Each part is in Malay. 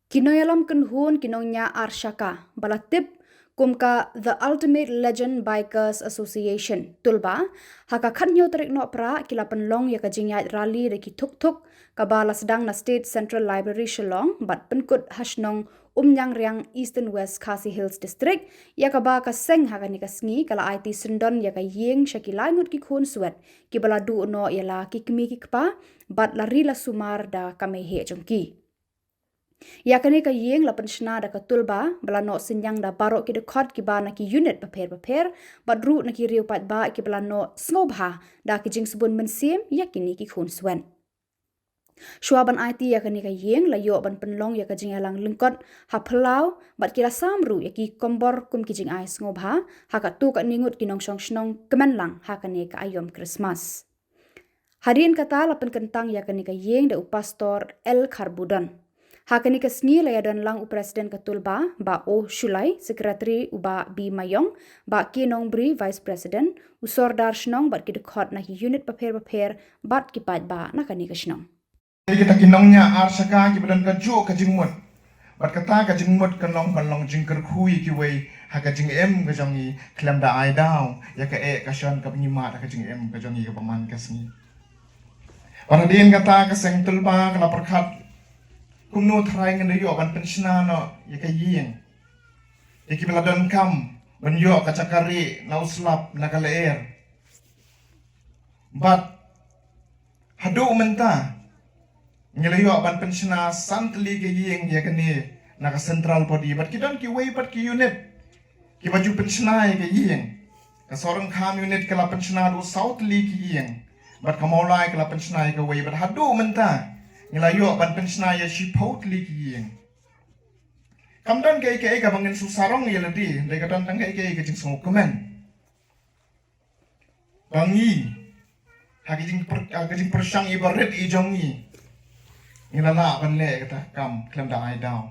Kinoyalam Kunhun Kinonya Arshaka Balatip Kumka The Ultimate Legend Bikers Association Tulba Haka Khanyo Tarik No Pra Kila Penlong Yaka Jingyat Rally Reki Tuk Tuk Kabala Sedang na State Central Library Shillong Bat Penkut Hashnong Umnyang Riang Eastern West Khasi Hills District Yakaba ka Seng Haka Nika Sngi Kala IT Sundon Yaka Ying Shakilai Ngut Ki Khun Suet Kibala Du No Yala Kikmi Kikpa Bat Lari La Sumar Da Kamehe Jongki Yakani ka yeng la penshna da ka tulba bala no sinyang da barok ki de khot ki ba na ki unit paper badru na ki riu pat ba ki bala no snobha da ki jing subun mensim yakini ki khun swen Shuaban IT yakani ka yeng la yo ban penlong ya ka jing alang lengkot ha phalau bat ki la samru ya ki kombor kum ki jing ai snobha ha ka tu ka ningut ki nong shong shnong kemenlang ha ka ne ka ayom Christmas Hadirin kata la penkentang yakani ka yeng da upastor El Karbudon Hakani ka sngi la yadan lang u presiden katulba ba O Shulai sekretari uba B Mayong ba Kinong Bri vice president usor dar shnong bat ki dekhot na unit paper bat ki pat ba na kani ka shnong kita kinongnya arsaka ki badan ka jo ka jingmut bat kata ka jingmut ka long balong jingker khui ki wei ha ka jing em ka jongi klam da ai daw ya ka ka shon ka pnyima ka jing em ka jongi ka paman ka sngi wana din kata ka seng tulba ka perkhat kumno try ngan yo ban pensiona no ya ka ying ya ki baladon kam ban yo ka cakari na uslap na ka leer bat hadu menta ngelayo ban pensiona santli ke ying ya kani na ka central body bat ki don ki way bat ki unit ki baju pensiona ke ying ka sorong kam unit ka la pensiona do south li ki ying bat ka maulai ka la pensiona ke way bat hadu menta ngelayo ban pensiona ya shi li ki ying kamdan ke ka bangin susarong ya ladi de ka don tang ke jing song komen bangi hagijing persang ibarat ijongi ngilala ban le kata kam klam da ai daw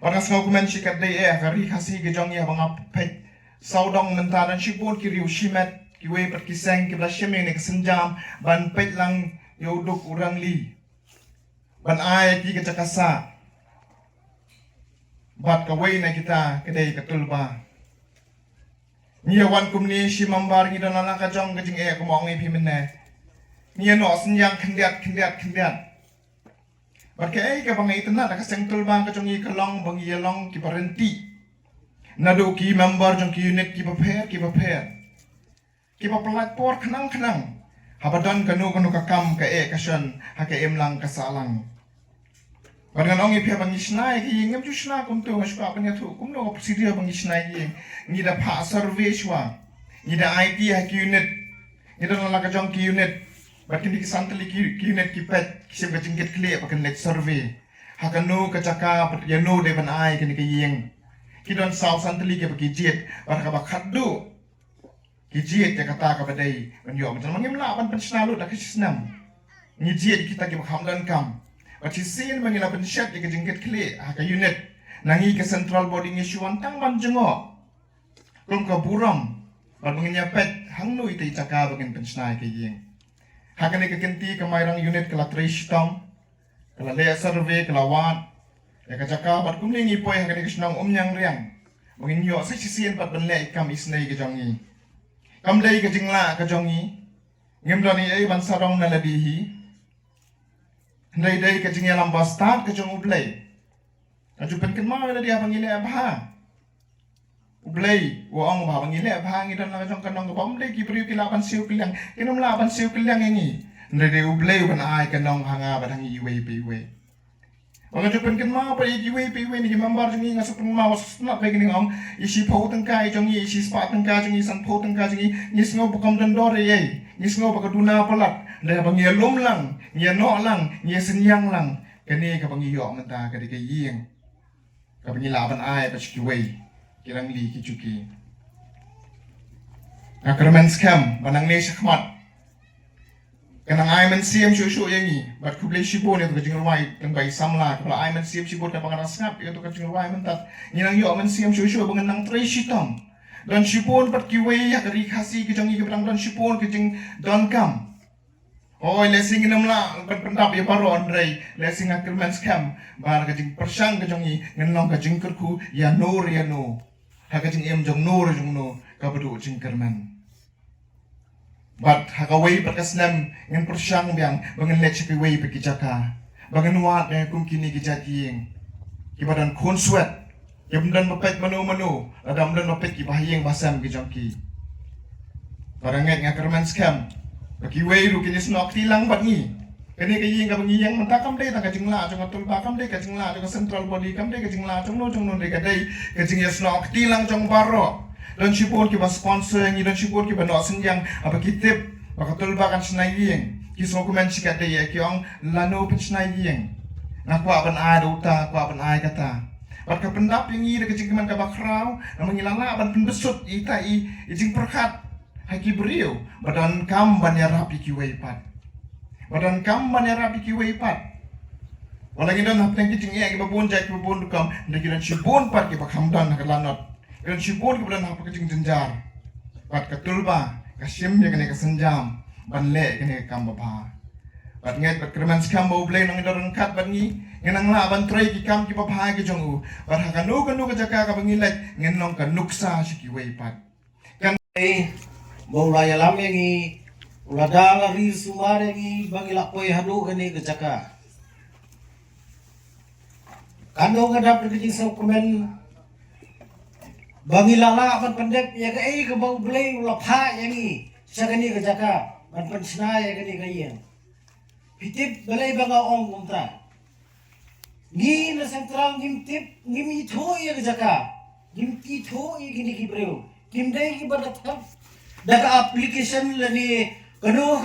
orang sngau komen sikat dei kari khasi gejongi abang pet saudong mentaran shipun ki riu shimet ki we per ki seng ki bla sheme ne senjam ban pet lang yoduk urang li ban ai ki ka cakasa bat ka we na kita kedai katulba Nia wan kumni si mambar ngi don ala ka jong ka jing ko mong pi menne Nia no senjang kendiat Barkai ka bangai tena da ka seng tulba ka jong i ka long bang i long ki parenti nado ki member jong ki unit ki paper ki papelat por khnang habadan kanu ka kam ka ka shan ha ka lang ka salang Barang ongi pia bangi snai ki ngem ju sna kum tu masuk apa nya tu kum no prosedur bangi snai ki ni da pa survey shwa ni da IT ha ki unit ni da la ka jong ki unit bakin di santali ki unit ki pet ki sem ka jingket kle pakan net survey ha kan no ka chaka pat ya no de ban ai ki ni ki yeng ki don saw santali ki baki jet bar ka ba khaddu ki jet ya kata ka badai ban yo man ngem la ban pensna lu da ki snam ni jet kita ki hamdan kam But sin mangila pensyat di kejingket klik haka unit nangi ke central body ngisuan tang man jengo kum ka buram ban menginya pet hangnu ite caka bagin pensnai ke yeng haka ne ke kenti ke mairang unit kala trish tom kala le survey kala wat ya ka caka bat kum ni poi haka ne kisnang nyang riang bagin yo sa sisien pat ban le ikam isnai ke jongi kam le ke jingla ke jongi ngem doni ai ban sarong na ladihi Ndai ka jing yalam bastard ka jong ublay. Aju penken ma wala dia pangile abha. Ublay wo ong ba pangile abha ngi don la jong kanong ka pamle ki priu ki laban siu kilang. Kinom laban siu kilang ngi. Ndai de ublay ban ai kanong hanga ba dangi iwe pe iwe. Wang aju penken ma pa iwe pe iwe ni member jong ngasuk pun ma was not like ni ong isi po tang kai jong isi spa tang kai jong san po tang kai jong ni sngo bukom dan dore ye. Ni sngo ba kaduna palat. Dah bangi lom lang, nia no lang, nia senyang lang. Kani ka bangi yo menta ka di ka yeng. Ka bangi laban ai pa chiki wei. Kirang li ki chuki. Ka kermen scam banang ne shakmat. Kanang ai men siam shu yangi. Bat ku blei shibo ne to ka jing ruai tang bai samla. Ka ai men siam shibo ka bangang rasngap ya to ka jing ruai mentat. Ninang yo men siam shu bangang nang tre shitom. Dan shipon pat ki wei ya ka ri khasi ki jangi ka bang dan shipon ki jing don kam. Oh, lesing inam la pendap ya baru Andre lesing akil men scam bar kajing persang kajongi ngenong kajing kerku ya no. Ha kajing em jong no kabadu jing kerman. But hakaway berkasnem ngen persang biang bangen lecek way bekijaka. Bangen wat yang kum kini kijatiing. Kibadan kun sweat. Kibdan mapet manu. Adam dan mapet kibahiyeng basam kijongki. Baranget ngakerman scam. Bagi way ru kini snok tilang bat ni. Kani kaying ka bangiyang mentakam dai tang kajing la jong atul bakam dai kajing la jong central body kam dai kajing la jong no dai kadai kajing ya snok tilang jong baro. Dan sipon ki ba sponsor yang dan sipon ki ba no senjang apa kitip bakatul bakan snaying. Ki so kumen sikat dai ya ki ong lano pen snaying. Nak kwa ban ai uta kwa ban ai kata. Bat ka pendap yang i kajing man ka bakrau na mengilang la ban pendesut ita i jing perkat. Haki beriu badan kam ban ya rapi ki weipat. Badan kam ban ya rapi ki weipat. Walang idan hapeng ki jing ki babon jai ki babon dukam ndakiran sibon pat ki bakhamdan ka lanot. Iran sibon ki badan hapa kajing jenjar. Pat katulba kasim ya kene kasenjam ban le kene kam bapa. Pat nget pat kerman skam bau blay nang idan kat ban ni ngenang la ban trai ki kam ki bapa ki jongu. Pat hakanu ka jaka ka bangilek ngenong ka nuksa si ki weipat. Bau raya lam yang i ulada lari sumar yang i bangilak poi hadu kani kecaka. Kando ngadap kecing sau komen bangilala ban pendep ya ke bau belai ulapha yang i sakani kecaka ban pensna ya kani kayen. Pitip belai banga ong kumta. Ni na sentral ngimtip ngimi tho ya kecaka. Ngimti tho ya kini kibreu. Kimdai ki badatap daga application lani kanu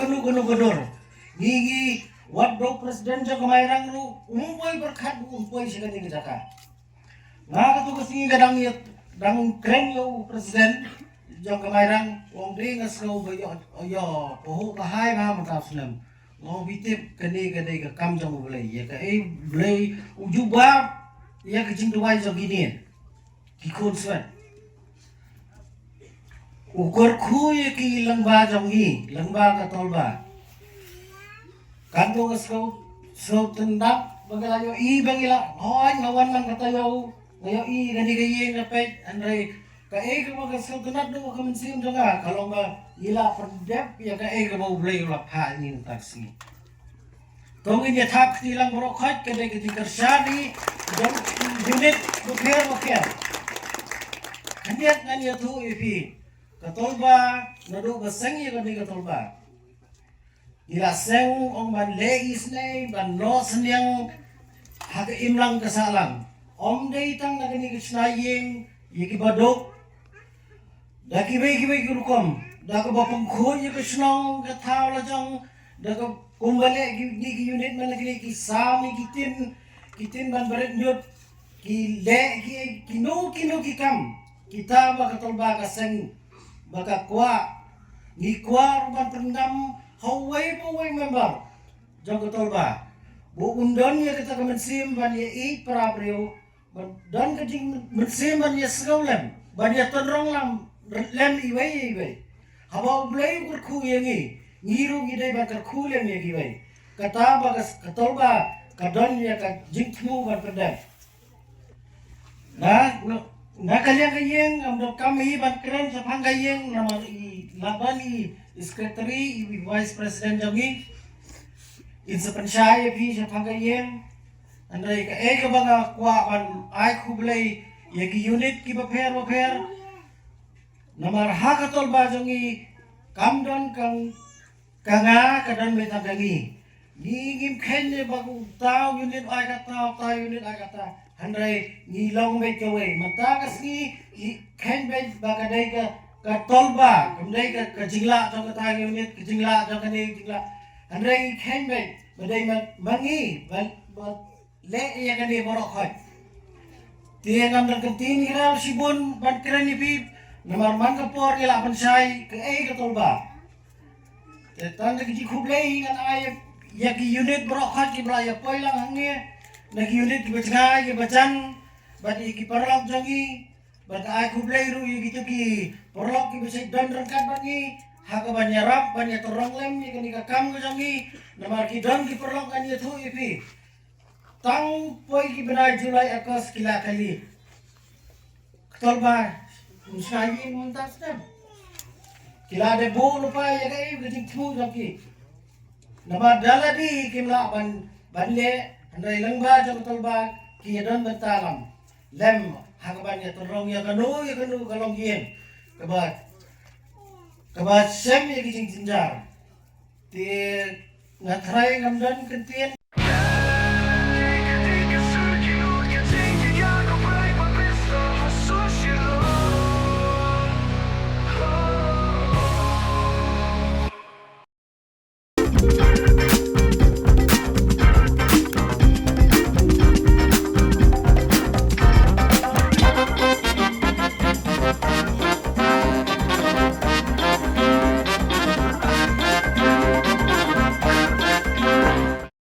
ngi wat do presiden ja kamairang ru umpoy berkat umpoy sigani ngajaka nga katu kasi gadang yat dang kren yo presiden ja kamairang wong dre ngasau bayo ayo poho kahai nga matap sulam ngo bitip kani ka kam jang bulai ya ka bulai ujuba ya kecing tuwai jo gini ki konsert ukur kuy ki langba jongi langba katolba kanto ngasau so tendap bagalayo i bangila hoy ngawan man katayo ngayo i gani gayeng napet andai ka ka magasau tenap do ka mensim jonga kalau ma ila pendep ya ka ka mau blay ulap ha ni taksi tongin ya thap tilang borokhat ka dai ka kersani dan unit buker kaniat ngani tu ipi katolba nado basang ya kani katolba ila seng ong ban leis nei ban no senyang haga imlang kasalang om dei tang nagani kisnayeng yiki badok daki bai gurukom daka bapang khon ya kisnong kathaw la jong daka kumbale gi unit man lagi ki sami kitin ban baret nyot ki le ki kino ki kam kita ba katolba kaseng baka kwa ni kwa ruban pendam hawai member jong katolba bu undon ya kita kemensim ban ya i prabreu dan kajing mensim ban ya sekolam ban ya tonrong lam lem iwai hawa blai kur khu yangi ngiru gidai ban kar khu lem ya giwai kata bagas katolba kadon ya ka jingtmu ban pendam na kayang amdo kami ban keren sa panggayeng nama i labani secretary i vice president jongi in sa pansyaya pi sa panggayeng andai ka baga kwa ban ai kublay yagi unit ki baper namar hakatol ba jongi kamdon kanga kadan metagangi ngim khenye bagu taw unit ai kata unit ai kata handai ni long be kawe matakas ni khen be bagadai ka tolba kamdai ka jingla to ka tang unit ka jingla to ka ni jingla handai khen be badai mangi ba le ya ka ni borok khoi tiang am kan tin ira sibun ban kran ni bi namar man ka por ila pansai ka ka tolba tang ka ji khublei ngan ay ya ki unit borok khoi ki bra ya poi lang hange nagi unit bacngai ke bacan badi ki parlok jongi bad ai kublai ru gitu ki parlok ki bisa dan rangkat bagi haka banyarap banya torong lem ni kani kakam ko jami namar ki don ki perlong kan ye thu ipi tang poi ki benai Julai Agos kila kali tolba musai muntas dem kila de bo lupa ya kai gajing thu jaki namar daladi kimla banle andai langba jam tolba ki don bentalam lem haka banya torong ya kanu kalong yen kebat sem ya kijing jinjar ti ngatrai ngamdan kentien